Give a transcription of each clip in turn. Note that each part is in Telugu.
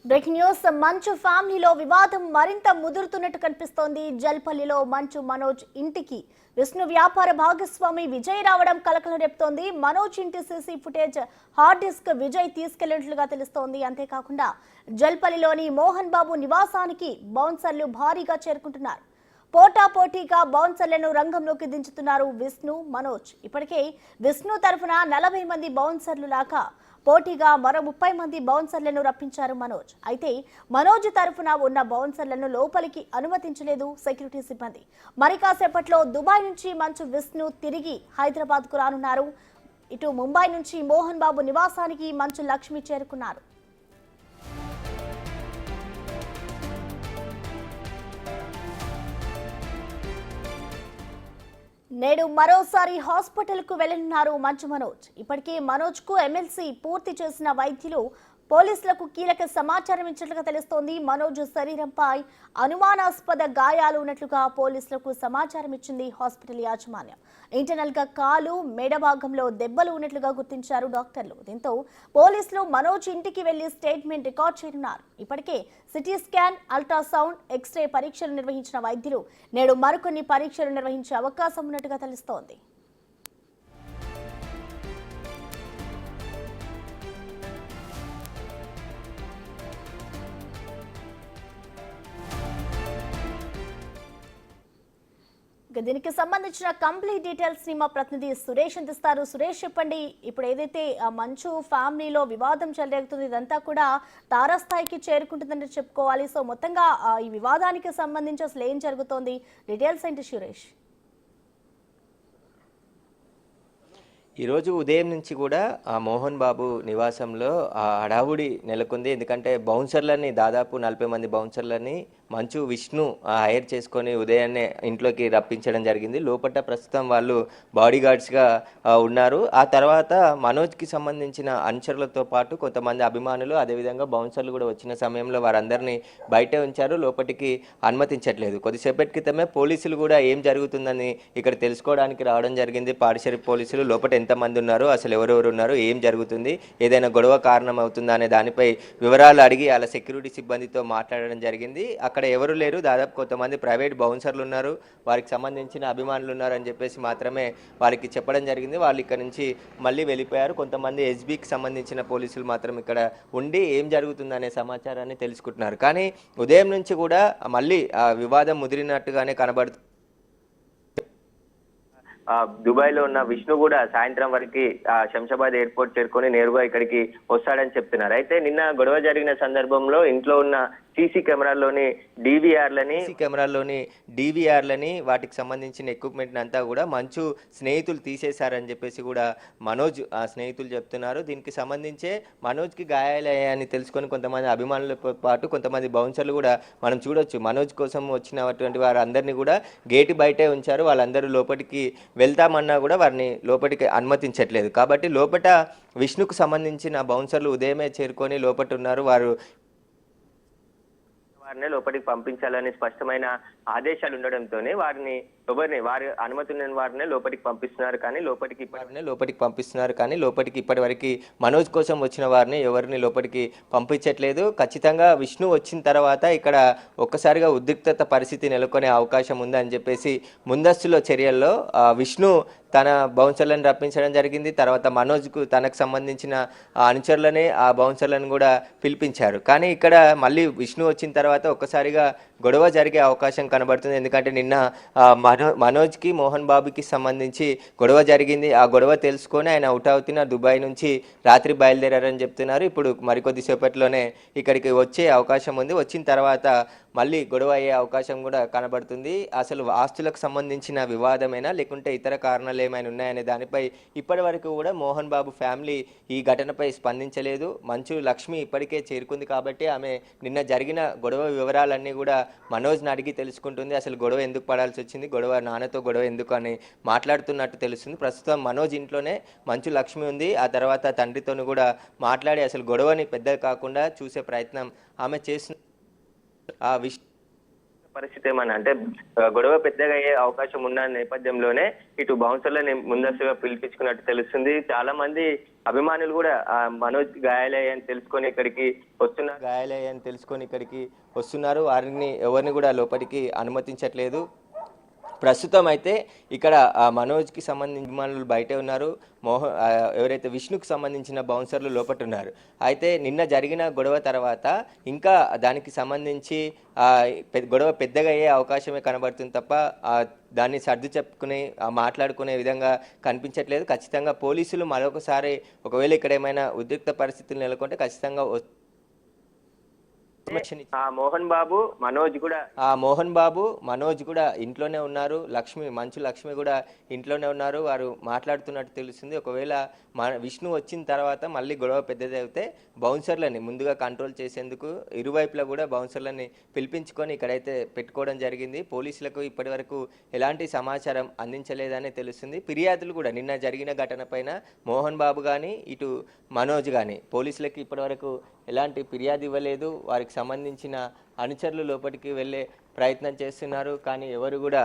బ్రేకింగ్ న్యూస్ మంచు ఫ్యామిలీలో వివాదం మరింత ముదురుతున్నట్టు కనిపిస్తోంది. జల్పల్లిలో మంచు మనోజ్ ఇంటికి విష్ణు వ్యాపార భాగస్వామి విజయ్ రావడం కలకలం రేపుతోంది. మనోజ్ ఇంటి CC footage hard disk Vijay తీసుకెళ్లినట్లుగా తెలుస్తోంది. అంతేకాకుండా జల్పల్లిలోని మోహన్ బాబు నివాసానికి బౌన్సర్లు భారీగా చేరుకుంటున్నారు. పోటాపోటీగా బౌన్సర్లను రంగంలోకి దించుతున్నారు విష్ణు, మనోజ్. ఇప్పటికే విష్ణు తరఫున 40 మంది బౌన్సర్లు లాగా పోటీగా మరో 30 మంది బౌన్సర్లను రప్పించారు మనోజ్. అయితే మనోజ్ తరఫున ఉన్న బౌన్సర్లను లోపలికి అనుమతించలేదు సెక్యూరిటీ సిబ్బంది. మరి కాసేపట్లో దుబాయ్ నుంచి మంచు విష్ణు తిరిగి హైదరాబాద్ కు రానున్నారు. ఇటు ముంబై నుంచి మోహన్ బాబు నివాసానికి మంచు లక్ష్మి చేరుకున్నారు. నేడు మరోసారి హాస్పిటల్ కు వెళ్లనున్నారు మంచు మనోజ్. ఇప్పటికే మనోజ్ కు ఎమ్మెల్సీ పూర్తి చేసిన వైద్యులు పోలీసులకు కీలక సమాచారం ఇచ్చినట్లుగా తెలుస్తోంది. మనోజ్ శరీరంపై అనుమానాస్పద గాయాలు ఉన్నట్లుగా పోలీసులకు సమాచారం ఇచ్చింది హాస్పిటల్ యాజమాన్యం. ఇంటర్నల్ గా కాలు, మెడ భాగంలో దెబ్బలు ఉన్నట్లుగా గుర్తించారు డాక్టర్లు. దీంతో పోలీసులు మనోజ్ ఇంటికి వెళ్లి స్టేట్మెంట్ రికార్డ్ చేయనున్నారు. ఇప్పటికే సిటీ స్కాన్, అల్ట్రాసౌండ్, ఎక్స్రే పరీక్షలు నిర్వహించిన వైద్యులు నేడు మరికొన్ని పరీక్షలు నిర్వహించే అవకాశం ఉన్నట్టుగా తెలుస్తోంది. దీనికి సంబంధించిన కంప్లీట్ డీటెయిల్స్ ని మా ప్రతినిధి సురేష్ అందిస్తారు. సురేష్, చెప్పండి, ఇప్పుడు ఏదైతే మంచు ఫ్యామిలీలో వివాదం చెలరేగుతుంది, ఇదంతా కూడా తారాస్థాయికి చేరుకుంటుందని చెప్పుకోవాలి. సో మొత్తంగా ఈ వివాదానికి సంబంధించి అసలు ఏం జరుగుతోంది, డీటెయిల్స్ ఏంటి సురేష్? ఈరోజు ఉదయం నుంచి కూడా ఆ మోహన్ బాబు నివాసంలో ఆ హడావుడి నెలకొంది. ఎందుకంటే బౌన్సర్లని దాదాపు 40 మంది బౌన్సర్లని మంచు విష్ణు హైర్ చేసుకొని ఉదయాన్నే ఇంట్లోకి రప్పించడం జరిగింది. లోపల ప్రస్తుతం వాళ్ళు బాడీ గార్డ్స్గా ఉన్నారు. ఆ తర్వాత మనోజ్కి సంబంధించిన అనుచరులతో పాటు కొంతమంది అభిమానులు, అదేవిధంగా బౌన్సర్లు కూడా వచ్చిన సమయంలో వారందరినీ బయటే ఉంచారు, లోపలికి అనుమతించట్లేదు. కొద్దిసేపటి క్రితమే పోలీసులు కూడా ఏం జరుగుతుందని ఇక్కడ తెలుసుకోవడానికి రావడం జరిగింది. పాడిశేరి పోలీసులు లోపల ఎంతమంది ఉన్నారు, అసలు ఎవరెవరు ఉన్నారు, ఏం జరుగుతుంది, ఏదైనా గొడవ కారణం అవుతుందా అనే దానిపై వివరాలు అడిగి అలా సెక్యూరిటీ సిబ్బందితో మాట్లాడడం జరిగింది. అక్కడ ఎవరు లేరు, దాదాపు కొంతమంది ప్రైవేట్ బౌన్సర్లు ఉన్నారు, వారికి సంబంధించిన అభిమానులు ఉన్నారు అని చెప్పేసి మాత్రమే వారికి చెప్పడం జరిగింది. వాళ్ళు ఇక్కడ నుంచి మళ్ళీ వెళ్ళిపోయారు. కొంతమంది ఎస్బీకి సంబంధించిన పోలీసులు మాత్రం ఇక్కడ ఉండి ఏం జరుగుతుందనే సమాచారాన్ని తెలుసుకుంటున్నారు. కానీ ఉదయం నుంచి కూడా మళ్ళీ వివాదం ముదిరినట్టుగానే కనబడుతుంది. దుబాయ్లో ఉన్న విష్ణు కూడా సాయంత్రం వరకు శంషాబాద్ ఎయిర్పోర్ట్ చేరుకొని నేరుగా ఇక్కడికి వస్తాడని చెప్తున్నారు. అయితే నిన్న గొడవ జరిగిన సందర్భంలో ఇంట్లో ఉన్న సీసీ కెమెరాల్లోని డివిఆర్లని వాటికి సంబంధించిన ఎక్విప్మెంట్ అంతా కూడా మంచు స్నేహితులు తీసేశారని చెప్పేసి కూడా మనోజ్ స్నేహితులు చెప్తున్నారు. దీనికి సంబంధించే మనోజ్కి గాయాలయ్యాయని తెలుసుకొని కొంతమంది అభిమానులతో పాటు కొంతమంది బౌన్సర్లు కూడా మనం చూడొచ్చు. మనోజ్ కోసం వచ్చినటువంటి వారందరినీ కూడా గేటు బయటే ఉంచారు. వాళ్ళందరూ లోపలికి వెళ్తామన్నా కూడా వారిని లోపలికి అనుమతించట్లేదు. కాబట్టి లోపల విష్ణుకు సంబంధించిన బౌన్సర్లు ఉదయమే చేరుకొని లోపల ఉన్నారు. వారిని లోపలికి పంపించాలని స్పష్టమైన ఆదేశాలు ఉండడంతోనే వారి అనుమతి ఉన్న వారినే లోపలికి పంపిస్తున్నారు. కానీ లోపలికి ఇప్పటి వరకు మనోజ్ కోసం వచ్చిన వారిని ఎవరిని లోపలికి పంపించట్లేదు. ఖచ్చితంగా విష్ణు వచ్చిన తర్వాత ఇక్కడ ఒక్కసారిగా ఉద్రిక్తత పరిస్థితి నెలకొనే అవకాశం ఉందని చెప్పేసి ముందస్తులో చర్యల్లో విష్ణు తన బౌన్సర్లను రప్పించడం జరిగింది. తర్వాత మనోజ్కు తనకు సంబంధించిన అనుచరులనే ఆ బౌన్సర్లను కూడా పిలిపించారు. కానీ ఇక్కడ మళ్ళీ విష్ణు వచ్చిన తర్వాత ఒక్కసారిగా గొడవ జరిగే అవకాశం కనబడుతుంది. ఎందుకంటే నిన్న మనోజ్కి మోహన్ బాబుకి సంబంధించి గొడవ జరిగింది. ఆ గొడవ తెలుసుకొని ఆయన అవుట్ అవుతున్న దుబాయ్ నుంచి రాత్రి బయలుదేరారని చెప్తున్నారు. ఇప్పుడు మరికొద్దిసేపట్లోనే ఇక్కడికి వచ్చే అవకాశం ఉంది. వచ్చిన తర్వాత మళ్ళీ గొడవ అయ్యే అవకాశం కూడా కనబడుతుంది. అసలు ఆస్తులకు సంబంధించిన వివాదమైనా లేకుంటే ఇతర కారణాలు ఏమైనా ఉన్నాయనే దానిపై ఇప్పటి వరకు కూడా మోహన్ బాబు ఫ్యామిలీ ఈ ఘటనపై స్పందించలేదు. మంచు లక్ష్మి ఇప్పటికే చేరుకుంది కాబట్టి ఆమె నిన్న జరిగిన గొడవ వివరాలన్నీ కూడా మనోజ్ని అడిగి తెలుసుకుంటుంది. అసలు గొడవ ఎందుకు పడాల్సి వచ్చింది, నాన్నతో గొడవ ఎందుకు అని మాట్లాడుతున్నట్టు తెలుస్తుంది. ప్రస్తుతం మనోజ్ ఇంట్లోనే మంచు లక్ష్మి ఉంది. ఆ తర్వాత తండ్రితోనూ కూడా మాట్లాడి అసలు గొడవని పెద్దగా కాకుండా చూసే ప్రయత్నం ఆమె చేస్తున్న పరిస్థితి ఏమన్నా అంటే గొడవ పెద్దగా అయ్యే అవకాశం ఉన్న నేపథ్యంలోనే ఇటు బౌన్సర్లని ముందస్తుగా పిలిపించుకున్నట్టు తెలుస్తుంది. చాలా మంది అభిమానులు కూడా మనోజ్ గాయాలయ్యని తెలుసుకొని ఇక్కడికి వస్తున్నారు. వారిని ఎవరిని కూడా లోపలికి అనుమతించట్లేదు. ప్రస్తుతం అయితే ఇక్కడ మనోజ్కి సంబంధించిన అభిమానులు బయటే ఉన్నారు. ఎవరైతే విష్ణుకు సంబంధించిన బౌన్సర్లు లోపట ఉన్నారు. అయితే నిన్న జరిగిన గొడవ తర్వాత ఇంకా దానికి సంబంధించి గొడవ పెద్దగా అయ్యే అవకాశమే కనబడుతుంది తప్ప దాన్ని సర్దు చెప్పుకుని మాట్లాడుకునే విధంగా కనిపించట్లేదు. ఖచ్చితంగా పోలీసులు మరొకసారి ఒకవేళ ఇక్కడ ఏమైనా ఉద్రిక్త పరిస్థితులు నెలకొంటే ఖచ్చితంగా మోహన్ బాబు మనోజ్ కూడా ఇంట్లోనే ఉన్నారు. మంచు లక్ష్మి కూడా ఇంట్లోనే ఉన్నారు. వారు మాట్లాడుతున్నట్టు తెలుస్తుంది. ఒకవేళ విష్ణు వచ్చిన తర్వాత మళ్ళీ గొడవ పెద్దదైతే బౌన్సర్లని ముందుగా కంట్రోల్ చేసేందుకు ఇరువైపులా కూడా బౌన్సర్లని పిలిపించుకొని ఇక్కడైతే పెట్టుకోవడం జరిగింది. పోలీసులకు ఇప్పటి వరకు ఎలాంటి సమాచారం అందించలేదని తెలుస్తుంది. ఫిర్యాదులు కూడా నిన్న జరిగిన ఘటన పైన మోహన్ బాబు కానీ ఇటు మనోజ్ కానీ పోలీసులకి ఇప్పటి వరకు ఎలాంటి ఫిర్యాదు ఇవ్వలేదు. వారికి సంబంధించిన అనుచరులు లోపలికి వెళ్ళే ప్రయత్నం చేస్తున్నారు. కానీ ఎవరు కూడా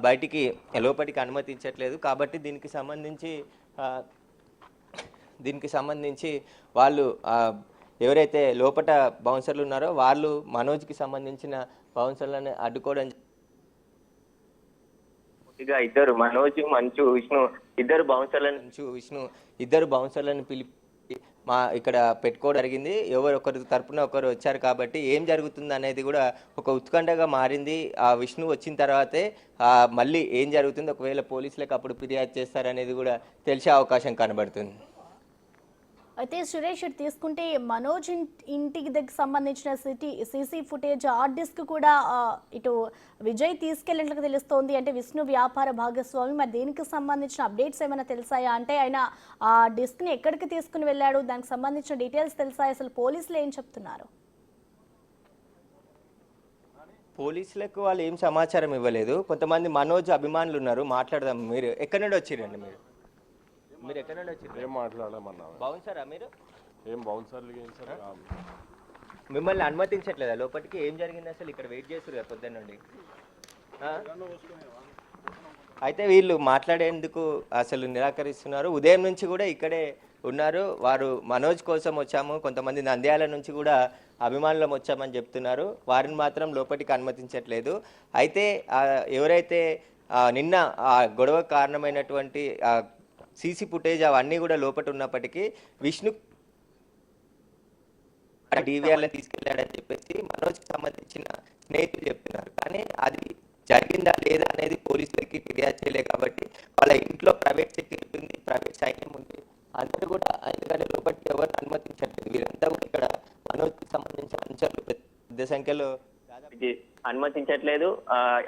బయటికి లోపలికి అనుమతించట్లేదు. కాబట్టి దీనికి సంబంధించి వాళ్ళు ఎవరైతే లోపల బౌన్సర్లు ఉన్నారో వాళ్ళు మనోజ్కి సంబంధించిన బౌన్సర్లను అడ్డుకోవడం ఇద్దరు మనోజ్ మంచు విష్ణు ఇద్దరు బౌన్సర్లను పిలిపి ఇక్కడ పెట్టుకోవడం జరిగింది. ఒకరి తరపున ఒకరు వచ్చారు కాబట్టి ఏం జరుగుతుంది అనేది కూడా ఒక ఉత్కంఠగా మారింది. ఆ విష్ణు వచ్చిన తర్వాతే మళ్ళీ ఏం జరుగుతుంది, ఒకవేళ పోలీసులకు అప్పుడు ఫిర్యాదు చేస్తారనేది కూడా తెలిసే అవకాశం కనబడుతుంది. అయితే సురేష్ తీసుకుంటే మనోజ్ ఇంటికి దగ్గర సంబంధించిన సీసీ ఫుటేజ్ హార్డ్ డిస్క్ కూడా ఇటు విజయ్ తీసుకెళ్ళినట్లుగా తెలుస్తోంది. అంటే విష్ణు వ్యాపార భాగస్వామి, మరి దీనికి సంబంధించిన అప్డేట్స్ ఏమైనా తెలిసాయా? అంటే ఆయన ఆ డిస్క్ ని ఎక్కడికి తీసుకుని వెళ్ళాడు, దానికి సంబంధించిన డీటెయిల్స్ తెలిసాయి? అసలు పోలీసులు ఏం చెప్తున్నారు? పోలీసులకు వాళ్ళు ఏం సమాచారం ఇవ్వలేదు. కొంతమంది మనోజ్ అభిమానులు ఉన్నారు, మాట్లాడదాం. మీరు ఎక్కడి నుండి వచ్చిరండి? మీరు ఎక్కడ నుండి వచ్చి ఏం మాట్లాడమన్నా? బౌన్సరా మీరు? ఏం బౌన్సర్లు ఏం సార్? మిమ్మల్ని అనుమతించట్లేదా లోపలికి? ఏం జరిగింది అసలు? ఇక్కడ వెయిట్ చేస్తారు కదా పొద్దున్న నుండి. అయితే వీళ్ళు మాట్లాడేందుకు అసలు నిరాకరిస్తున్నారు. ఉదయం నుంచి కూడా ఇక్కడే ఉన్నారు. వారు మనోజ్ కోసం వచ్చాము, కొంతమంది నంద్యాల నుంచి కూడా అభిమానులం వచ్చామని చెప్తున్నారు. వారిని మాత్రం లోపలికి అనుమతించట్లేదు. అయితే ఎవరైతే నిన్న ఆ గొడవ కారణమైనటువంటి సీసీ ఫుటేజ్ అవన్నీ కూడా లోపల ఉన్నప్పటికీ విష్ణు డివిఆర్లో తీసుకెళ్లాడని చెప్పేసి మనోజ్కి సంబంధించిన స్నేహితులు చెప్తున్నారు. కానీ అది జరిగిందా లేదా అనేది పోలీసులకి ఫిర్యాదు చేయలేదు. కాబట్టి వాళ్ళ ఇంట్లో ప్రైవేట్ సెక్యూరిటీ ఉంది, ప్రైవేట్ సైన్యం ఉంది, అందరూ కూడా ఎందుకంటే లోపలికి ఎవరిని అనుమతించట్లేదు. వీరంతా కూడా ఇక్కడ మనోజ్కి సంబంధించిన అంశాలు పెద్ద సంఖ్యలో అనుమతించట్లేదు.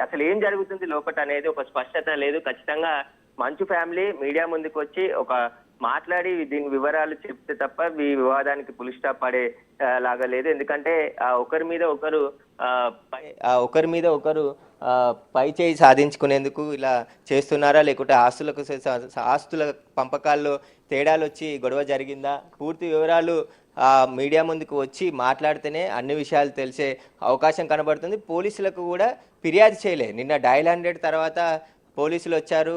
అసలు ఏం జరుగుతుంది లోపల అనేది ఒక స్పష్టత లేదు. ఖచ్చితంగా మంచు ఫ్యామిలీ మీడియా ముందుకు వచ్చి ఒక మాట్లాడి దీని వివరాలు చెప్తే తప్ప ఈ వివాదానికి పులి స్టాప్ పడే లాగా లేదు. ఎందుకంటే ఒకరి మీద ఒకరు పై చేయి సాధించుకునేందుకు ఇలా చేస్తున్నారా, లేకుంటే ఆస్తుల పంపకాల్లో తేడాలు వచ్చి గొడవ జరిగిందా? పూర్తి వివరాలు మీడియా ముందుకు వచ్చి మాట్లాడితేనే అన్ని విషయాలు తెలిసే అవకాశం కనబడుతుంది. పోలీసులకు కూడా ఫిర్యాదు చేయలేదు. నిన్న డయల్ 100 తర్వాత పోలీసులు వచ్చారు.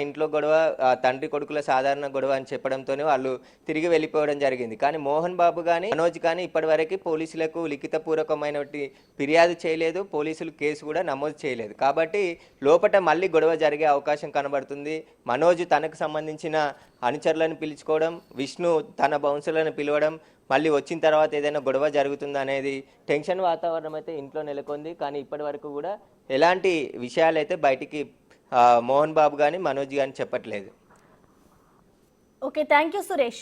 ఇంట్లో గొడవ తండ్రి కొడుకుల సాధారణ గొడవ అని చెప్పడంతోనే వాళ్ళు తిరిగి వెళ్ళిపోవడం జరిగింది. కానీ మోహన్ బాబు కానీ మనోజ్ కానీ ఇప్పటివరకు పోలీసులకు లిఖితపూర్వకమైన ఫిర్యాదు చేయలేదు. పోలీసులు కేసు కూడా నమోదు చేయలేదు. కాబట్టి లోపల మళ్ళీ గొడవ జరిగే అవకాశం కనబడుతుంది. మనోజ్ తనకు సంబంధించిన అనుచరులను పిలుచుకోవడం, విష్ణు తన బౌన్సర్లను పిలవడం, మళ్ళీ వచ్చిన తర్వాత ఏదైనా గొడవ జరుగుతుందా అనేది టెన్షన్ వాతావరణం అయితే ఇంట్లో నెలకొంది. కానీ ఇప్పటి వరకు కూడా ఎలాంటి విషయాలు అయితే బయటికి మోహన్ బాబు కానీ మనోజ్ కానీ చెప్పట్లేదు. Okay, thank you Suresh.